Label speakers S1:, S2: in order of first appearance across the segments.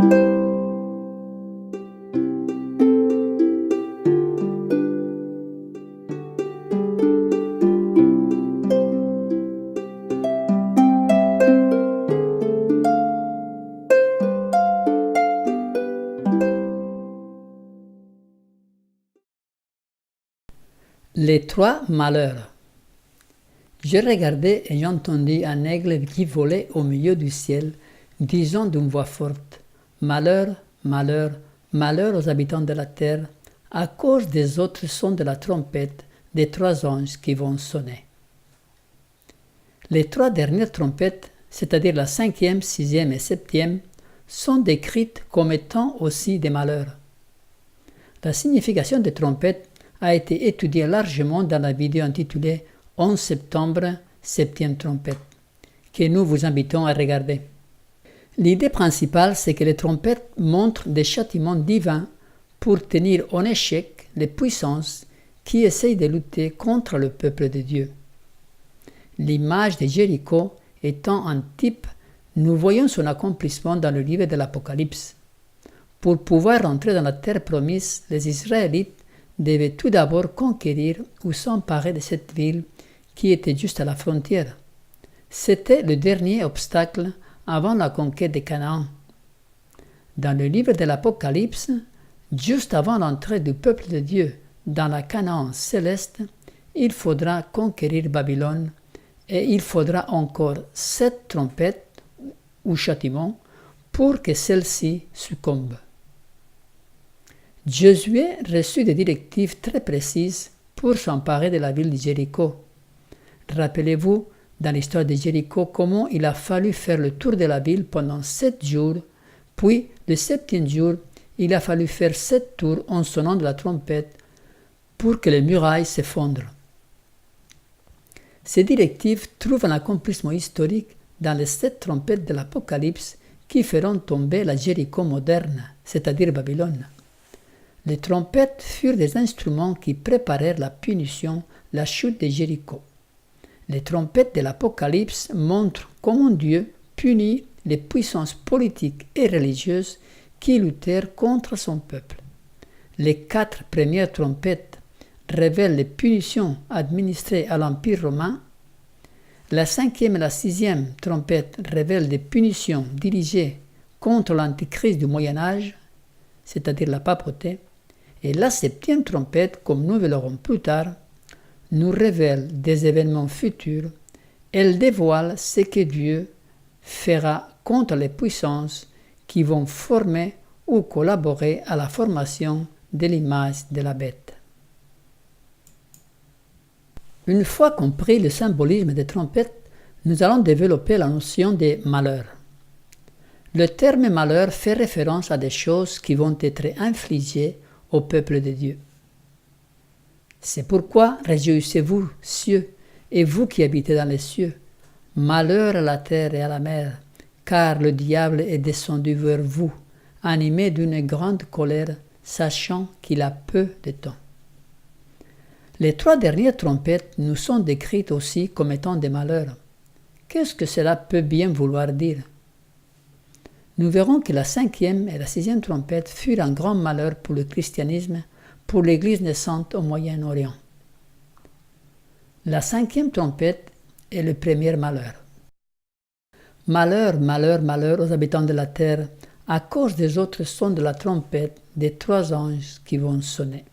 S1: Les trois malheurs. Je regardais et j'entendis un aigle qui volait au milieu du ciel, disant d'une voix forte, « Malheur, malheur, malheur aux habitants de la terre, à cause des autres sons de la trompette des trois anges qui vont sonner. » Les trois dernières trompettes, c'est-à-dire la 5e, 6e et 7e, sont décrites comme étant aussi des malheurs. La signification des trompettes a été étudiée largement dans la vidéo intitulée 11 septembre, 7e trompette, que nous vous invitons à regarder. L'idée principale, c'est que les trompettes montrent des châtiments divins pour tenir en échec les puissances qui essayent de lutter contre le peuple de Dieu. L'image de Jéricho étant un type, nous voyons son accomplissement dans le livre de l'Apocalypse. Pour pouvoir entrer dans la terre promise, les Israélites devaient tout d'abord conquérir ou s'emparer de cette ville qui était juste à la frontière. C'était le dernier obstacle avant la conquête de Canaan. Dans le livre de l'Apocalypse, juste avant l'entrée du peuple de Dieu dans la Canaan céleste, il faudra conquérir Babylone et il faudra encore 7 trompettes ou châtiments pour que celle-ci succombe. Josué reçut des directives très précises pour s'emparer de la ville de Jéricho. Rappelez-vous, dans l'histoire de Jéricho, comment il a fallu faire le tour de la ville pendant 7 jours, puis le 7e jour, il a fallu faire 7 tours en sonnant de la trompette pour que les murailles s'effondrent. Ces directives trouvent un accomplissement historique dans les 7 trompettes de l'Apocalypse qui feront tomber la Jéricho moderne, c'est-à-dire Babylone. Les trompettes furent des instruments qui préparèrent la punition, la chute de Jéricho. Les trompettes de l'Apocalypse montrent comment Dieu punit les puissances politiques et religieuses qui luttèrent contre son peuple. Les 4 premières trompettes révèlent les punitions administrées à l'Empire romain. La 5e et la 6e trompette révèlent des punitions dirigées contre l'Antichrist du Moyen-Âge, c'est-à-dire la papauté. Et la 7e trompette, comme nous verrons plus tard, nous révèle des événements futurs. Elle dévoile ce que Dieu fera contre les puissances qui vont former ou collaborer à la formation de l'image de la bête. Une fois compris le symbolisme des trompettes, nous allons développer la notion de malheur. Le terme malheur fait référence à des choses qui vont être infligées au peuple de Dieu. C'est pourquoi réjouissez-vous, cieux, et vous qui habitez dans les cieux. Malheur à la terre et à la mer, car le diable est descendu vers vous, animé d'une grande colère, sachant qu'il a peu de temps. Les 3 dernières trompettes nous sont décrites aussi comme étant des malheurs. Qu'est-ce que cela peut bien vouloir dire? Nous verrons que la 5e et la 6e trompette furent un grand malheur pour le christianisme, pour l'Église naissante au Moyen-Orient. La 5e trompette est le premier malheur. Malheur, malheur, malheur aux habitants de la terre, à cause des autres sons de la trompette des 3 anges qui vont sonner.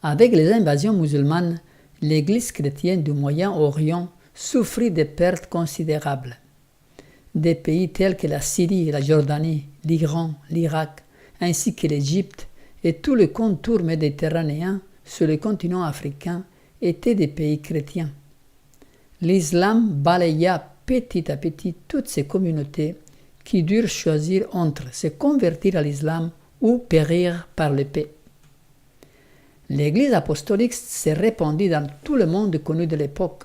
S1: Avec les invasions musulmanes, l'Église chrétienne du Moyen-Orient souffrit de pertes considérables. Des pays tels que la Syrie, la Jordanie, l'Iran, l'Irak, ainsi que l'Égypte et tout le contour méditerranéen sur le continent africain étaient des pays chrétiens. L'islam balaya petit à petit toutes ces communautés qui durent choisir entre se convertir à l'islam ou périr par l'épée. L'Église apostolique s'est répandue dans tout le monde connu de l'époque.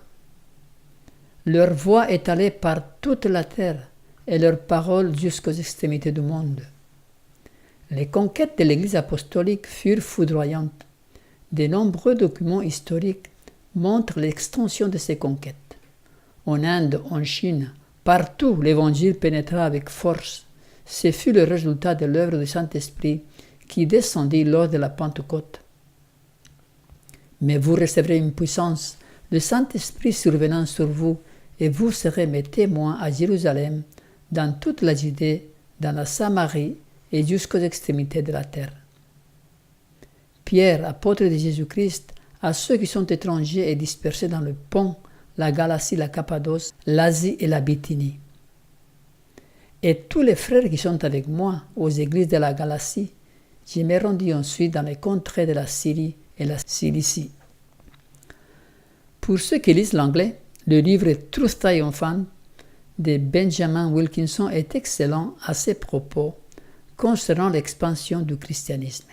S1: Leur voix est allée par toute la terre et leurs paroles jusqu'aux extrémités du monde. Les conquêtes de l'Église apostolique furent foudroyantes. De nombreux documents historiques montrent l'extension de ces conquêtes. En Inde, en Chine, partout l'Évangile pénétra avec force. Ce fut le résultat de l'œuvre du Saint-Esprit qui descendit lors de la Pentecôte. Mais vous recevrez une puissance, le Saint-Esprit survenant sur vous, et vous serez mes témoins à Jérusalem, dans toute la Judée, dans la Samarie et jusqu'aux extrémités de la terre. Pierre, apôtre de Jésus-Christ, à ceux qui sont étrangers et dispersés dans le Pont, la Galatie, la Cappadoce, l'Asie et la Bithynie. Et tous les frères qui sont avec moi aux églises de la Galatie, je me rendis ensuite dans les contrées de la Syrie et la Cilicie. Pour ceux qui lisent l'anglais, le livre Truth Triumphant de Benjamin Wilkinson est excellent à ses propos concernant l'expansion du christianisme.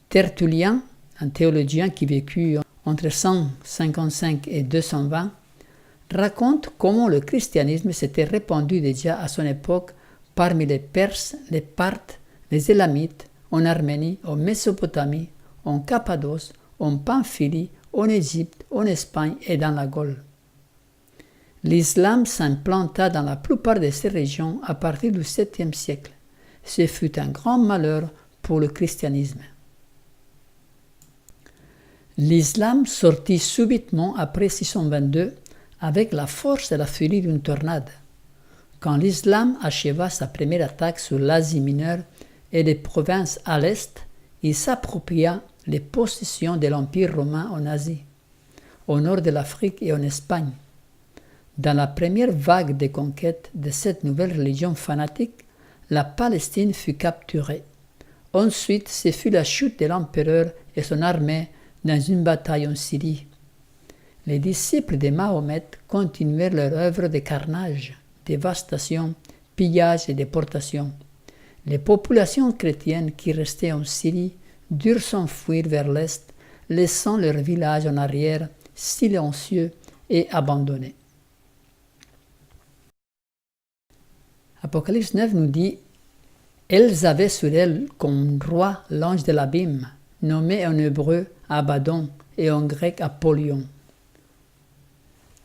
S1: Tertullien, un théologien qui vécut entre 155 et 220, raconte comment le christianisme s'était répandu déjà à son époque parmi les Perses, les Parthes, les Élamites, en Arménie, en Mésopotamie, en Cappadoce, en Pamphylie, en Égypte, en Espagne et dans la Gaule. L'islam s'implanta dans la plupart de ces régions à partir du 7e siècle. Ce fut un grand malheur pour le christianisme. L'islam sortit subitement après 622 avec la force et la furie d'une tornade. Quand l'islam acheva sa première attaque sur l'Asie mineure et les provinces à l'est, il s'appropria les possessions de l'Empire romain en Asie, au nord de l'Afrique et en Espagne. Dans la première vague de conquête de cette nouvelle religion fanatique, la Palestine fut capturée. Ensuite, ce fut la chute de l'empereur et son armée dans une bataille en Syrie. Les disciples de Mahomet continuèrent leur œuvre de carnage, dévastation, pillage et déportation. Les populations chrétiennes qui restaient en Syrie durent s'enfuir vers l'est, laissant leur village en arrière, silencieux et abandonné. Apocalypse 9 nous dit « Elles avaient sur elles comme roi l'ange de l'abîme, nommé en hébreu Abaddon et en grec Apollyon. »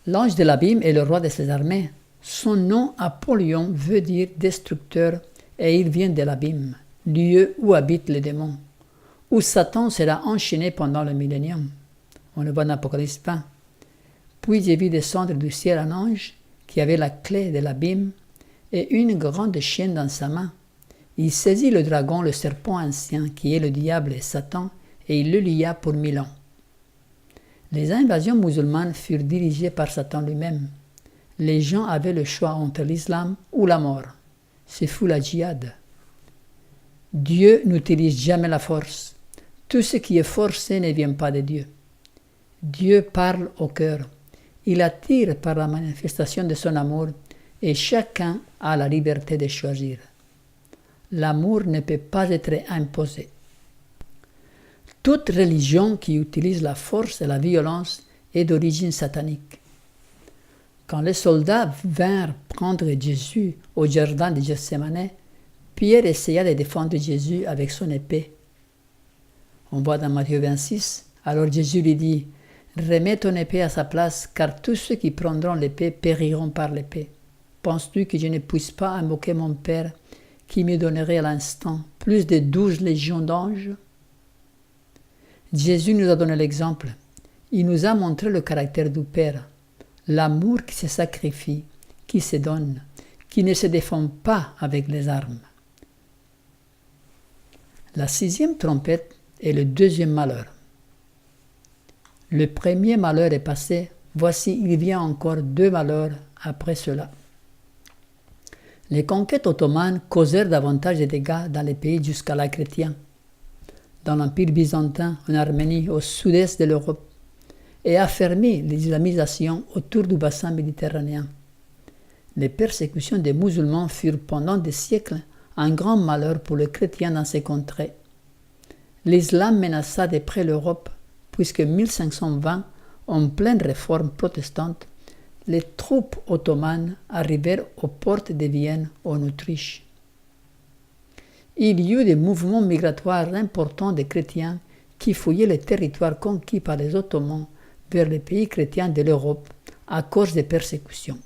S1: L'ange de l'abîme est le roi de ses armées. Son nom Apollyon veut dire destructeur et il vient de l'abîme, lieu où habitent les démons, où Satan sera enchaîné pendant le millénium. On le voit dans Apocalypse 20. Puis j'ai vu descendre du ciel un ange qui avait la clé de l'abîme et une grande chaîne dans sa main. Il saisit le dragon, le serpent ancien, qui est le diable et Satan, et il le lia pour 1000 ans. Les invasions musulmanes furent dirigées par Satan lui-même. Les gens avaient le choix entre l'islam ou la mort. Ce fut la djihad. Dieu n'utilise jamais la force. Tout ce qui est forcé ne vient pas de Dieu. Dieu parle au cœur. Il attire par la manifestation de son amour et chacun a la liberté de choisir. L'amour ne peut pas être imposé. Toute religion qui utilise la force et la violence est d'origine satanique. Quand les soldats vinrent prendre Jésus au jardin de Gethsémane, Pierre essaya de défendre Jésus avec son épée. On voit dans Matthieu 26, alors Jésus lui dit « Remets ton épée à sa place, car tous ceux qui prendront l'épée périront par l'épée. Penses-tu que je ne puisse pas invoquer mon Père qui me donnerait à l'instant plus de 12 légions d'anges ?» Jésus nous a donné l'exemple. Il nous a montré le caractère du Père, l'amour qui se sacrifie, qui se donne, qui ne se défend pas avec les armes. La 6e trompette est le 2e malheur. Le premier malheur est passé, voici il vient encore 2 malheurs après cela. Les conquêtes ottomanes causèrent davantage de dégâts dans les pays jusqu'à la chrétien, dans l'Empire byzantin, en Arménie, au sud-est de l'Europe, et affermi l'islamisation autour du bassin méditerranéen. Les persécutions des musulmans furent pendant des siècles un grand malheur pour les chrétiens dans ces contrées. L'islam menaça de près l'Europe, puisque 1520, en pleine réforme protestante, les troupes ottomanes arrivèrent aux portes de Vienne, en Autriche. Il y eut des mouvements migratoires importants de chrétiens qui fouillaient les territoires conquis par les Ottomans vers les pays chrétiens de l'Europe à cause des persécutions.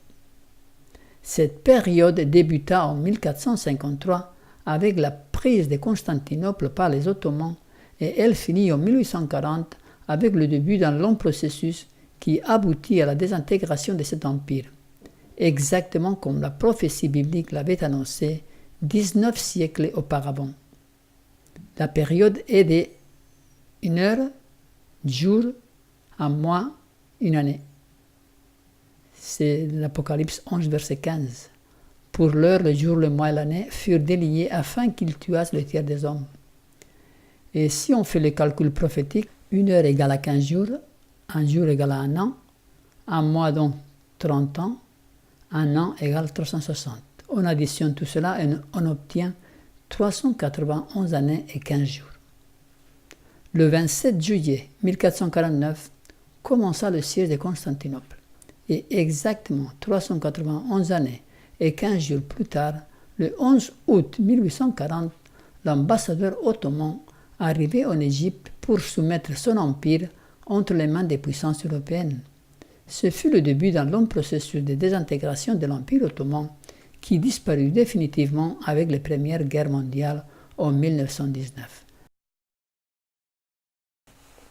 S1: Cette période débuta en 1453 avec la prise de Constantinople par les Ottomans et elle finit en 1840 avec le début d'un long processus qui aboutit à la désintégration de cet empire, exactement comme la prophétie biblique l'avait annoncé 19 siècles auparavant. La période est de 1 heure, jour, un mois, une année. C'est l'Apocalypse 11, verset 15. Pour l'heure, le jour, le mois et l'année furent déliés afin qu'ils tuassent le tiers des hommes. Et si on fait le calcul prophétique, 1 heure égale à 15 jours, un jour égale à un an, un mois donc 30 ans, un an égale 360. On additionne tout cela et on obtient 391 années et 15 jours. Le 27 juillet 1449 commença le siège de Constantinople et exactement 391 années et 15 jours plus tard, le 11 août 1840, l'ambassadeur ottoman arrivait en Égypte pour soumettre son empire entre les mains des puissances européennes. Ce fut le début d'un long processus de désintégration de l'Empire ottoman qui disparut définitivement avec les Premières Guerres mondiales en 1919.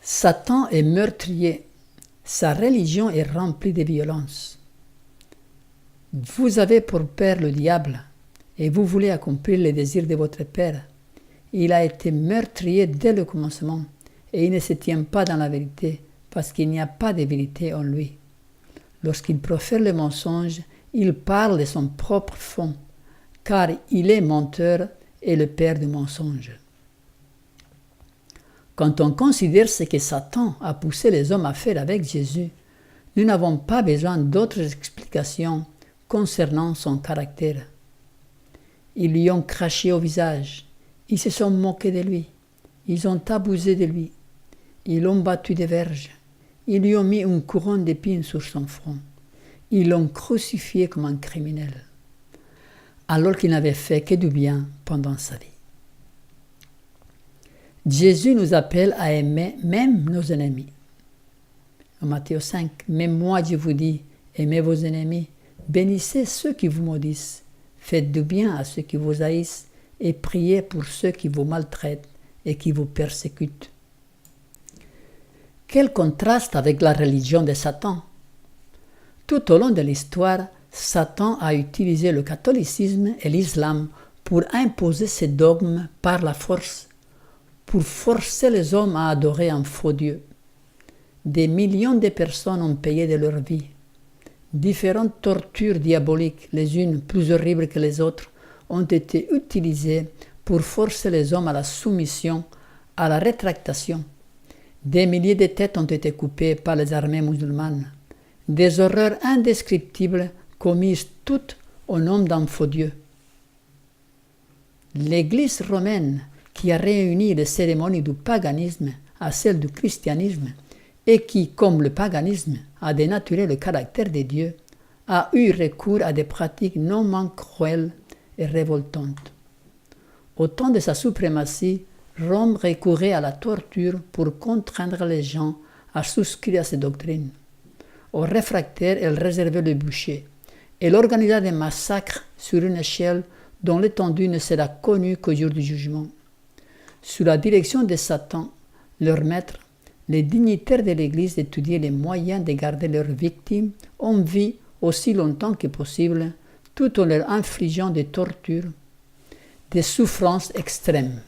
S1: Satan est meurtrier. Sa religion est remplie de violence. Vous avez pour père le diable et vous voulez accomplir les désirs de votre père. Il a été meurtrier dès le commencement et il ne se tient pas dans la vérité parce qu'il n'y a pas de vérité en lui. Lorsqu'il profère le mensonge, il parle de son propre fond, car il est menteur et le père du mensonge. Quand on considère ce que Satan a poussé les hommes à faire avec Jésus, nous n'avons pas besoin d'autres explications concernant son caractère. Ils lui ont craché au visage, ils se sont moqués de lui, ils ont abusé de lui, ils l'ont battu de verges, ils lui ont mis une couronne d'épines sur son front, ils l'ont crucifié comme un criminel, alors qu'il n'avait fait que du bien pendant sa vie. Jésus nous appelle à aimer même nos ennemis. En Matthieu 5, « Mais moi je vous dis, aimez vos ennemis, bénissez ceux qui vous maudissent, faites du bien à ceux qui vous haïssent et priez pour ceux qui vous maltraitent et qui vous persécutent. » Quel contraste avec la religion de Satan! Tout au long de l'histoire, Satan a utilisé le catholicisme et l'islam pour imposer ses dogmes par la force, pour forcer les hommes à adorer un faux Dieu. Des millions de personnes ont payé de leur vie. Différentes tortures diaboliques, les unes plus horribles que les autres, ont été utilisées pour forcer les hommes à la soumission, à la rétractation. Des milliers de têtes ont été coupées par les armées musulmanes. Des horreurs indescriptibles commises toutes au nom d'un faux Dieu. L'Église romaine, qui a réuni les cérémonies du paganisme à celles du christianisme et qui, comme le paganisme, a dénaturé le caractère de Dieu, a eu recours à des pratiques non moins cruelles et révoltantes. Au temps de sa suprématie, Rome recourait à la torture pour contraindre les gens à souscrire à ses doctrines. Aux réfractaires, elle réservait le bûcher. Elle organisa des massacres sur une échelle dont l'étendue ne sera connue qu'au jour du jugement. Sous la direction de Satan, leur maître, les dignitaires de l'Église étudiaient les moyens de garder leurs victimes en vie aussi longtemps que possible, tout en leur infligeant des tortures, des souffrances extrêmes.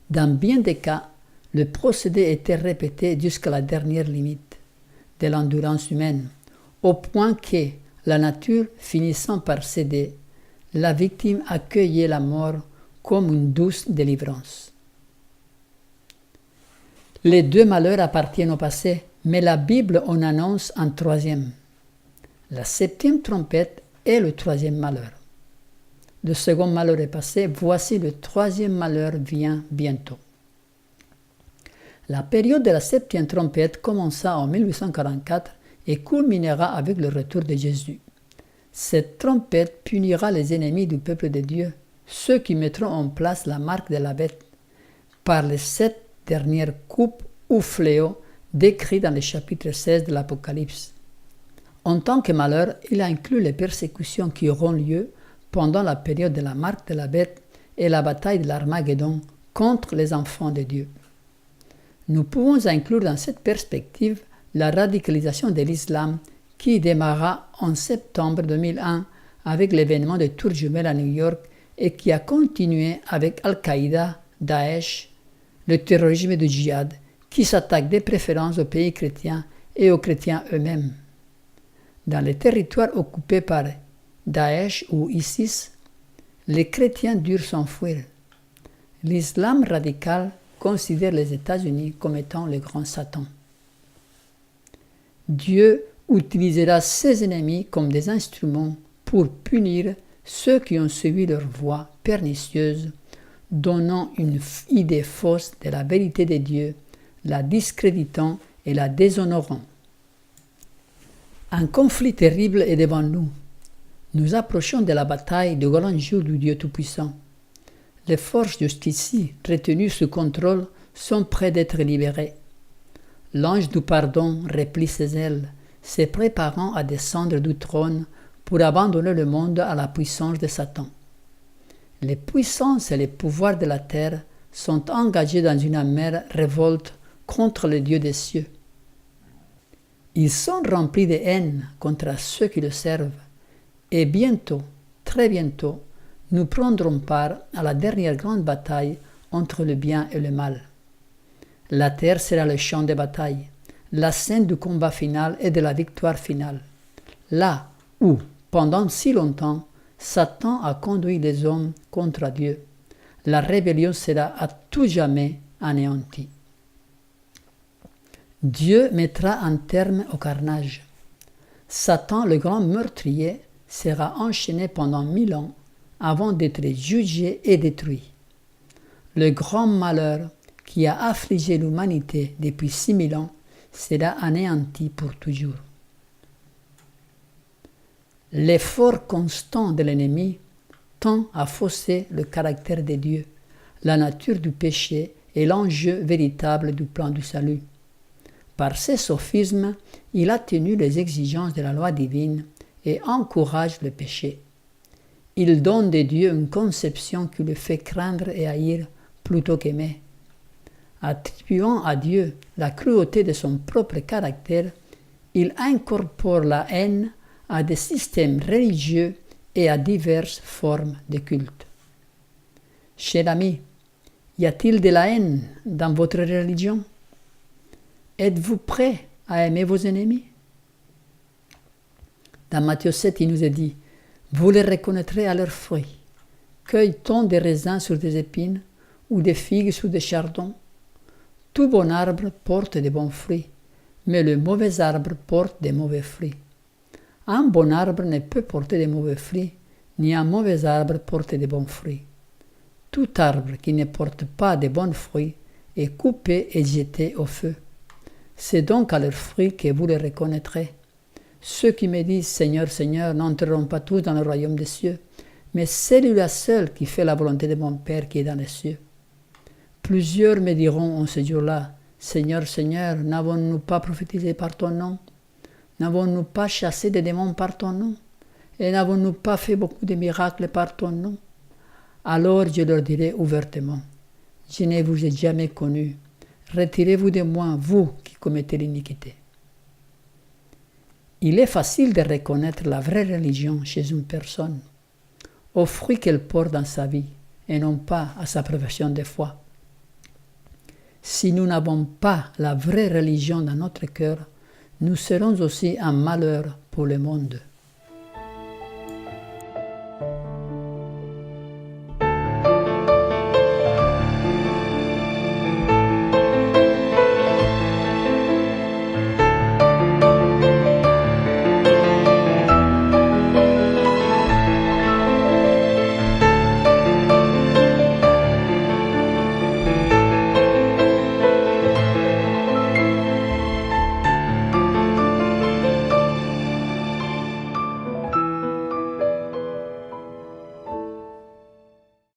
S1: Dans bien des cas, le procédé était répété jusqu'à la dernière limite de l'endurance humaine, au point que, la nature finissant par céder, la victime accueillait la mort comme une douce délivrance. Les deux malheurs appartiennent au passé, mais la Bible en annonce un troisième. La 7e trompette est le troisième malheur. Le second malheur est passé, voici le troisième malheur vient bientôt. La période de la 7e trompette commença en 1844 et culminera avec le retour de Jésus. Cette trompette punira les ennemis du peuple de Dieu, ceux qui mettront en place la marque de la bête, par les 7 dernières coupes ou fléaux décrits dans le chapitre 16 de l'Apocalypse. En tant que malheur, il inclut les persécutions qui auront lieu pendant la période de la marque de la bête et la bataille de l'Armageddon contre les enfants de Dieu. Nous pouvons inclure dans cette perspective la radicalisation de l'islam qui démarra en septembre 2001 avec l'événement des Tours Jumelles à New York et qui a continué avec Al-Qaïda, Daesh, le terrorisme du djihad, qui s'attaque de préférence aux pays chrétiens et aux chrétiens eux-mêmes. Dans les territoires occupés par Daesh ou ISIS, les chrétiens durent s'enfuir. L'islam radical considère les États-Unis comme étant le grand Satan. Dieu utilisera ses ennemis comme des instruments pour punir ceux qui ont suivi leur voie pernicieuse, donnant une idée fausse de la vérité de Dieu, la discréditant et la déshonorant. Un conflit terrible est devant nous. Nous approchons de la bataille du grand jour du Dieu Tout-Puissant. Les forces jusqu'ici retenues sous contrôle sont près d'être libérées. L'ange du pardon replie ses ailes, se préparant à descendre du trône pour abandonner le monde à la puissance de Satan. Les puissances et les pouvoirs de la terre sont engagés dans une amère révolte contre le Dieu des cieux. Ils sont remplis de haine contre ceux qui le servent, et bientôt, très bientôt, nous prendrons part à la dernière grande bataille entre le bien et le mal. La terre sera le champ de bataille, la scène du combat final et de la victoire finale. Là où, pendant si longtemps, Satan a conduit les hommes contre Dieu, la rébellion sera à tout jamais anéantie. Dieu mettra un terme au carnage. Satan, le grand meurtrier, sera enchaîné pendant 1000 ans avant d'être jugé et détruit. Le grand malheur qui a affligé l'humanité depuis 6000 ans sera anéanti pour toujours. L'effort constant de l'ennemi tend à fausser le caractère de Dieu, la nature du péché et l'enjeu véritable du plan du salut. Par ses sophismes, il atténue les exigences de la loi divine et encourage le péché. Il donne de Dieu une conception qui le fait craindre et haïr plutôt qu'aimer. Attribuant à Dieu la cruauté de son propre caractère, il incorpore la haine à des systèmes religieux et à diverses formes de culte. Cher ami, y a-t-il de la haine dans votre religion? Êtes-vous prêt à aimer vos ennemis? Dans Matthieu 7, il nous est dit « Vous les reconnaîtrez à leurs fruits. Cueille-t-on des raisins sur des épines ou des figues sur des chardons? Tout bon arbre porte de bons fruits, mais le mauvais arbre porte de mauvais fruits. Un bon arbre ne peut porter de mauvais fruits, ni un mauvais arbre porter de bons fruits. Tout arbre qui ne porte pas de bons fruits est coupé et jeté au feu. C'est donc à leurs fruits que vous les reconnaîtrez. Ceux qui me disent « Seigneur, Seigneur » n'entreront pas tous dans le royaume des cieux, mais celui-là seul qui fait la volonté de mon Père qui est dans les cieux. Plusieurs me diront en ce jour-là « Seigneur, Seigneur, n'avons-nous pas prophétisé par ton nom? N'avons-nous pas chassé des démons par ton nom? Et n'avons-nous pas fait beaucoup de miracles par ton nom? » Alors je leur dirai ouvertement « Je ne vous ai jamais connu. Retirez-vous de moi, vous qui commettez l'iniquité. » Il est facile de reconnaître la vraie religion chez une personne, aux fruits qu'elle porte dans sa vie, et non pas à sa profession de foi. Si nous n'avons pas la vraie religion dans notre cœur, nous serons aussi un malheur pour le monde.